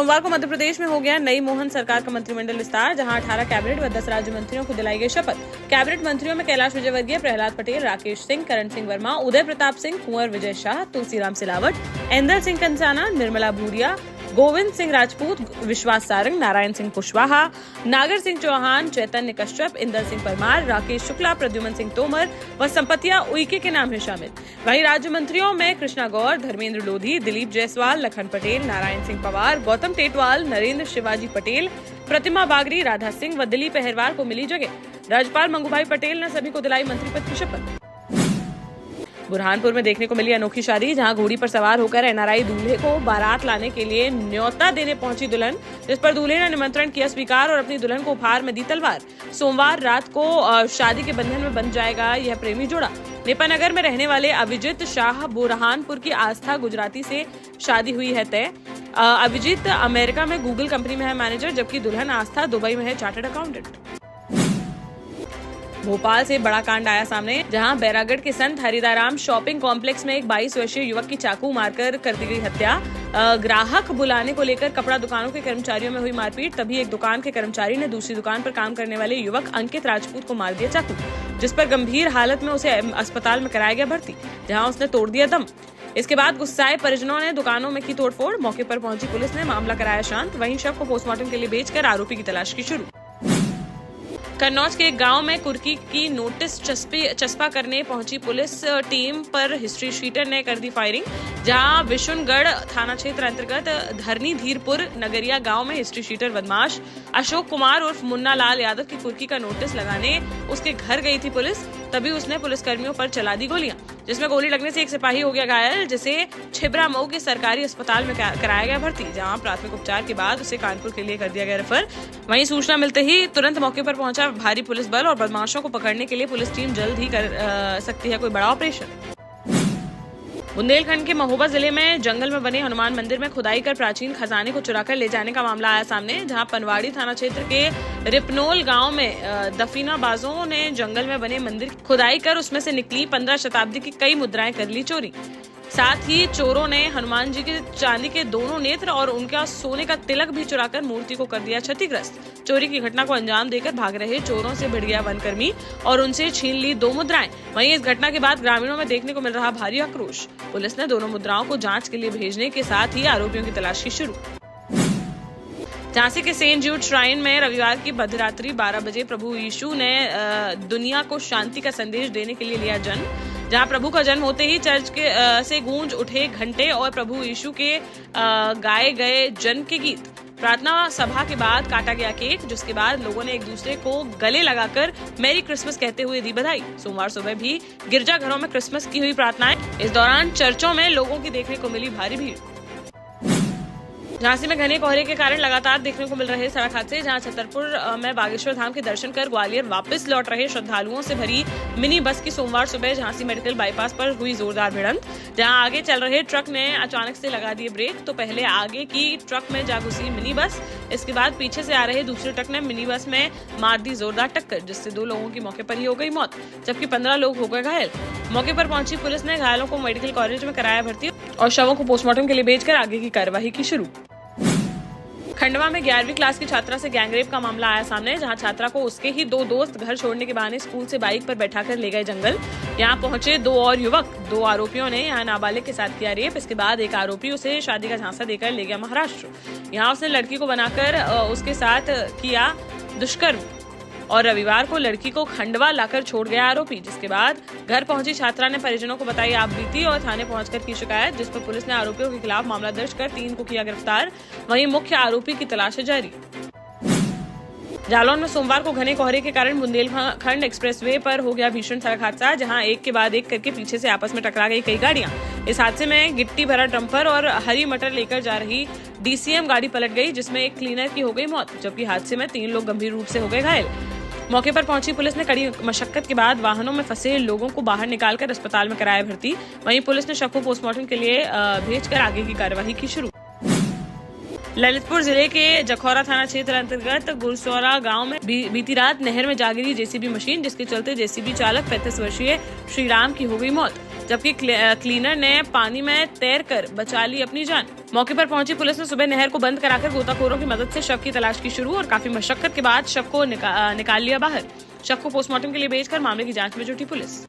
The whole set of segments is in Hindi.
सोमवार को मध्य प्रदेश में हो गया नई मोहन सरकार का मंत्रिमंडल विस्तार, जहां 18 कैबिनेट व 10 राज्य मंत्रियों को दिलाई गई शपथ। कैबिनेट मंत्रियों में कैलाश विजयवर्गीय, प्रहलाद पटेल, राकेश सिंह, करण सिंह वर्मा, उदय प्रताप सिंह, कुंवर विजय शाह, तुलसीराम सिलावट, इंदर सिंह कंसाना, निर्मला भूरिया, गोविंद सिंह राजपूत, विश्वास सारंग, नारायण सिंह कुशवाहा, नागर सिंह चौहान, चैतन्य कश्यप, इंदर सिंह परमार, राकेश शुक्ला, प्रद्युमन सिंह तोमर व संपतिया उइके के नाम है शामिल। वहीं राज्य मंत्रियों में कृष्णा गौर, धर्मेंद्र लोधी, दिलीप जायसवाल, लखन पटेल, नारायण सिंह पवार, गौतम टेटवाल, नरेंद्र शिवाजी पटेल, प्रतिमा बागरी, राधा सिंह व दिलीप अहिरवार को मिली जगह। राज्यपाल मंगूभाई पटेल ने सभी को दिलाई मंत्री पद की शपथ। बुरहानपुर में देखने को मिली अनोखी शादी, जहां घोड़ी पर सवार होकर एनआरआई दूल्हे को बारात लाने के लिए न्योता देने पहुंची दुल्हन, जिस पर दूल्हे ने निमंत्रण किया स्वीकार और अपनी दुल्हन को उपहार में दी तलवार। सोमवार रात को शादी के बंधन में बंध जाएगा यह प्रेमी जोड़ा। नेपानगर में रहने वाले अभिजीत शाह बुरहानपुर की आस्था गुजराती से शादी हुई है तय। अभिजीत अमेरिका में गूगल कंपनी में है मैनेजर, जबकि दुल्हन आस्था दुबई में है चार्टर्ड अकाउंटेंट। भोपाल से बड़ा कांड आया सामने, जहां बैरागढ़ के संत हरिदाराम शॉपिंग कॉम्प्लेक्स में एक 22 वर्षीय युवक की चाकू मारकर कर दी गई हत्या। ग्राहक बुलाने को लेकर कपड़ा दुकानों के कर्मचारियों में हुई मारपीट, तभी एक दुकान के कर्मचारी ने दूसरी दुकान पर काम करने वाले युवक अंकित राजपूत को मार दिया चाकू, जिस पर गंभीर हालत में उसे अस्पताल में कराया गया भर्ती, जहां उसने तोड़ दिया दम। इसके बाद गुस्साए परिजनों ने दुकानों में की तोड़फोड़। मौके पर पहुंची पुलिस ने मामला कराया शांत। वहीं शव को पोस्टमार्टम के लिए भेजकर आरोपी की तलाश की शुरू। कन्नौज के एक गांव में कुर्की की नोटिस चस्पा करने पहुंची पुलिस टीम पर हिस्ट्री शीटर ने कर दी फायरिंग, जहां विशुनगढ़ थाना क्षेत्र अंतर्गत धरनी धीरपुर नगरिया गांव में हिस्ट्री शीटर बदमाश अशोक कुमार उर्फ मुन्ना लाल यादव की कुर्की का नोटिस लगाने उसके घर गई थी पुलिस, तभी उसने पुलिसकर्मियों पर चला दी गोलियां, जिसमें गोली लगने से एक सिपाही हो गया घायल, जिसे छिबरा मऊ के सरकारी अस्पताल में कराया गया भर्ती, जहां प्राथमिक उपचार के बाद उसे कानपुर के लिए कर दिया गया रेफर। वहीं सूचना मिलते ही तुरंत मौके पर पहुंचा भारी पुलिस बल और बदमाशों को पकड़ने के लिए पुलिस टीम जल्द ही कर सकती है कोई बड़ा ऑपरेशन। बुंदेलखंड के महोबा जिले में जंगल में बने हनुमान मंदिर में खुदाई कर प्राचीन खजाने को चुराकर ले जाने का मामला आया सामने, जहां पनवाड़ी थाना क्षेत्र के रिपनोल गांव में दफीनाबाजों ने जंगल में बने मंदिर की खुदाई कर उसमें से निकली 15 शताब्दी की कई मुद्राएं कर ली चोरी। साथ ही चोरों ने हनुमान जी के चांदी के दोनों नेत्र और उनका सोने का तिलक भी चुराकर मूर्ति को कर दिया क्षतिग्रस्त। चोरी की घटना को अंजाम देकर भाग रहे चोरों से भिड़ गया वनकर्मी और उनसे छीन ली 2 मुद्राएं। वहीं इस घटना के बाद ग्रामीणों में देखने को मिल रहा भारी आक्रोश। पुलिस ने दोनों मुद्राओं को जांच के लिए भेजने के साथ ही आरोपियों की तलाश की शुरू। झांसी के सेंट जूड श्राइन में रविवार की मध्यरात्रि 12 बजे प्रभु यीशु ने दुनिया को शांति का संदेश देने के लिए लिया जन्म, जहां प्रभु का जन्म होते ही चर्च से गूंज उठे घंटे और प्रभु यीशु के गाए गए जन्म के गीत। प्रार्थना सभा के बाद काटा गया केक, जिसके बाद लोगों ने एक दूसरे को गले लगाकर मैरी क्रिसमस कहते हुए दी बधाई। सोमवार सुबह भी गिरजाघरों में क्रिसमस की हुई प्रार्थनाएं। इस दौरान चर्चों में लोगों की देखने को मिली भारी भीड़। झांसी में घने कोहरे के कारण लगातार देखने को मिल रहे सड़क हादसे, जहां छतरपुर में बागेश्वर धाम के दर्शन कर ग्वालियर वापस लौट रहे श्रद्धालुओं से भरी मिनी बस की सोमवार सुबह झांसी मेडिकल बाईपास पर हुई जोरदार भिड़ंत, जहां आगे चल रहे ट्रक ने अचानक से लगा दिए ब्रेक, तो पहले आगे की ट्रक में जा घुसी मिनी बस। इसके बाद पीछे से आ रहे दूसरे ट्रक ने मिनी बस में मार दी जोरदार टक्कर, जिससे 2 लोगों की मौके पर ही हो गई मौत, जबकि 15 लोग हो गए घायल। मौके पर पहुंची पुलिस ने घायलों को मेडिकल कॉलेज में कराया भर्ती और शवों को पोस्टमार्टम के लिए भेजकर आगे की कार्यवाही की शुरू। खंडवा में 11वीं क्लास की छात्रा से गैंगरेप का मामला आया सामने, जहां छात्रा को उसके ही 2 दोस्त घर छोड़ने के बहाने स्कूल से बाइक पर बैठाकर ले गए जंगल। यहां पहुंचे 2 और युवक। 2 आरोपियों ने यहां नाबालिग के साथ किया रेप। इसके बाद एक आरोपी उसे शादी का झांसा देकर ले गया महाराष्ट्र। यहां उसने लड़की को बनाकर उसके साथ किया दुष्कर्म और रविवार को लड़की को खंडवा लाकर छोड़ गया आरोपी, जिसके बाद घर पहुंची छात्रा ने परिजनों को बताई आप बीती और थाने पहुंचकर की शिकायत, जिस पर पुलिस ने आरोपियों के खिलाफ मामला दर्ज कर 3 को किया गिरफ्तार। वहीं मुख्य आरोपी की तलाश जारी। जालौन में सोमवार को घने कोहरे के कारण बुंदेलखंड एक्सप्रेसवे पर हो गया भीषण सड़क हादसा, जहां एक के बाद एक करके पीछे से आपस में टकरा गई कई गाड़ियां। इस हादसे में गिट्टी भरा डंपर और हरी मटर लेकर जा रही डीसीएम गाड़ी पलट गई, जिसमें एक क्लीनर की हो गई मौत, जबकि हादसे में 3 लोग गंभीर रूप से हो गए घायल। मौके पर पहुंची पुलिस ने कड़ी मशक्कत के बाद वाहनों में फंसे लोगों को बाहर निकालकर अस्पताल में कराया भर्ती। वहीं पुलिस ने शव को पोस्टमार्टम के लिए भेजकर आगे की कार्यवाही की शुरू। ललितपुर जिले के जखौरा थाना क्षेत्र अंतर्गत गुरसौरा गांव में बीती रात नहर में जा गिरी जेसीबी मशीन, जिसके चलते जेसीबी चालक 35 वर्षीय श्रीराम की हो गई मौत, जबकि क्लीनर ने पानी में तैरकर बचा ली अपनी जान। मौके पर पहुंची पुलिस ने सुबह नहर को बंद कराकर गोताखोरों की मदद से शव की तलाश की शुरू और काफी मशक्कत के बाद शव को निकाल लिया बाहर। शव को पोस्टमार्टम के लिए भेजकर मामले की जांच में जुटी पुलिस।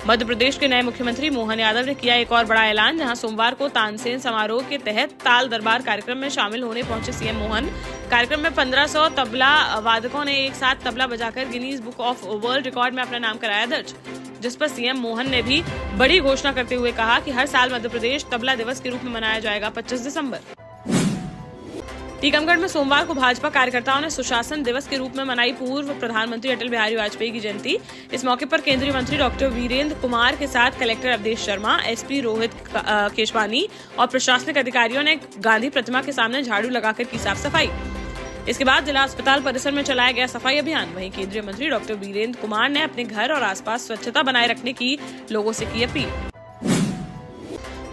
मध्य प्रदेश के नए मुख्यमंत्री मोहन यादव ने किया एक और बड़ा ऐलान, जहां सोमवार को तानसेन समारोह के तहत ताल दरबार कार्यक्रम में शामिल होने पहुंचे सीएम मोहन। कार्यक्रम में 1500 तबला वादकों ने एक साथ तबला बजाकर Guinness book of world record में अपना नाम कराया दर्ज, जिस पर सीएम मोहन ने भी बड़ी घोषणा करते हुए कहा कि हर साल मध्य प्रदेश तबला दिवस के रूप में मनाया जाएगा 25 दिसंबर। टीकमगढ़ में सोमवार को भाजपा कार्यकर्ताओं ने सुशासन दिवस के रूप में मनाई पूर्व प्रधानमंत्री अटल बिहारी वाजपेयी की जयंती। इस मौके पर केंद्रीय मंत्री डॉक्टर वीरेंद्र कुमार के साथ कलेक्टर अवधेश शर्मा, एसपी रोहित केशवानी और प्रशासनिक अधिकारियों ने गांधी प्रतिमा के सामने झाड़ू लगाकर की साफ सफाई। इसके बाद जिला अस्पताल परिसर में चलाया गया सफाई अभियान। वहीं केंद्रीय मंत्री डॉक्टर वीरेंद्र कुमार ने अपने घर और आसपास स्वच्छता बनाए रखने की लोगों से की अपील।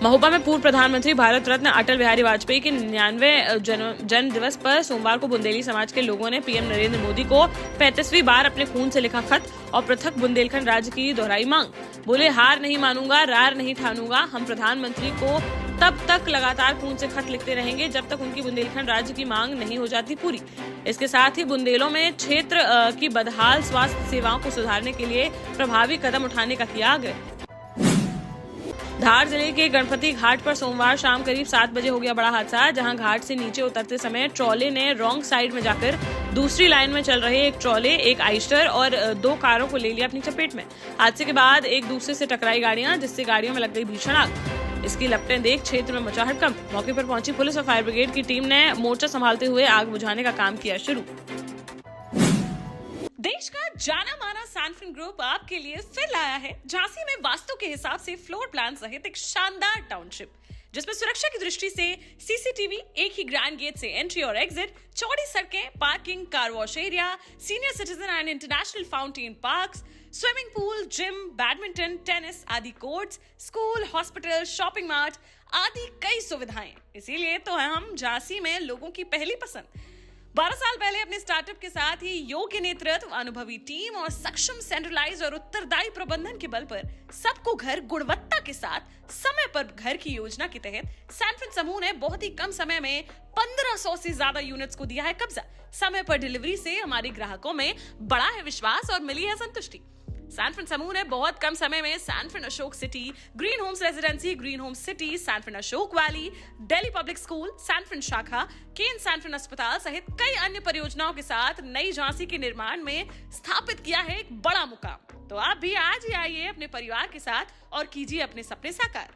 महोबा में पूर्व प्रधानमंत्री भारत रत्न अटल बिहारी वाजपेयी के 99वें जन्म दिवस पर सोमवार को बुंदेली समाज के लोगों ने पीएम नरेंद्र मोदी को 35वीं बार अपने खून से लिखा खत और पृथक बुंदेलखंड राज्य की दोहराई मांग। बोले, हार नहीं मानूंगा, रार नहीं ठानूंगा। हम प्रधानमंत्री को तब तक लगातार खून से खत लिखते रहेंगे जब तक उनकी बुंदेलखंड राज्य की मांग नहीं हो जाती पूरी। इसके साथ ही बुंदेलों में क्षेत्र की बदहाल स्वास्थ्य सेवाओं को सुधारने के लिए प्रभावी कदम उठाने का किया आग्रह। धार जिले के गणपति घाट पर सोमवार शाम करीब 7 बजे हो गया बड़ा हादसा, जहां घाट से नीचे उतरते समय ट्रॉले ने रॉन्ग साइड में जाकर दूसरी लाइन में चल रहे एक ट्रॉले, एक आइस्टर और 2 कारों को ले लिया अपनी चपेट में। हादसे के बाद एक दूसरे से टकराई गाड़ियां, जिससे गाड़ियों में लग गई भीषण आग। इसकी लपटें देख क्षेत्र में मचा हड़कंप। मौके पर पहुंची पुलिस और फायर ब्रिगेड की टीम ने मोर्चा संभालते हुए आग बुझाने का काम किया शुरू। देश का जाना माना सैनफिन ग्रुप आपके लिए फिर लाया है झांसी में वास्तु के हिसाब से फ्लोर प्लान सहित एक शानदार टाउनशिप, जिसमें सुरक्षा की दृष्टि से सीसीटीवी, एक ही ग्रैंड गेट से एंट्री और एग्जिट, चौड़ी सड़कें, parking, car wash area, senior citizen and international fountain parks, swimming pool, gym, badminton, tennis आदि courts, school, hospital, shopping mart आदि कई सुविधाएं। इसीलिए तो हम झांसी में लोगों की पहली पसंद। 12 साल पहले अपने स्टार्टअप के साथ ही योग्य नेतृत्व, अनुभवी टीम और सक्षम सेंट्रलाइज और उत्तरदायी प्रबंधन के बल पर सबको घर गुणवत्ता के साथ समय पर घर की योजना के तहत सैनफिन समूह ने बहुत ही कम समय में 1500 से ज्यादा यूनिट्स को दिया है कब्जा। समय पर डिलीवरी से हमारे ग्राहकों में बड़ा है विश्वास और मिली है संतुष्टि। सैनफिन समूह ने बहुत कम समय में Sanfin Ashok city, green homes residency, green homes city, Sanfin Ashok valley, Delhi public school, Sanfin शाखा, केन सैनफिन अस्पताल सहित कई अन्य परियोजनाओं के साथ नई झांसी के निर्माण में स्थापित किया है एक बड़ा मुकाम। तो आप भी आज ही आइए अपने परिवार के साथ और कीजिए अपने सपने साकार।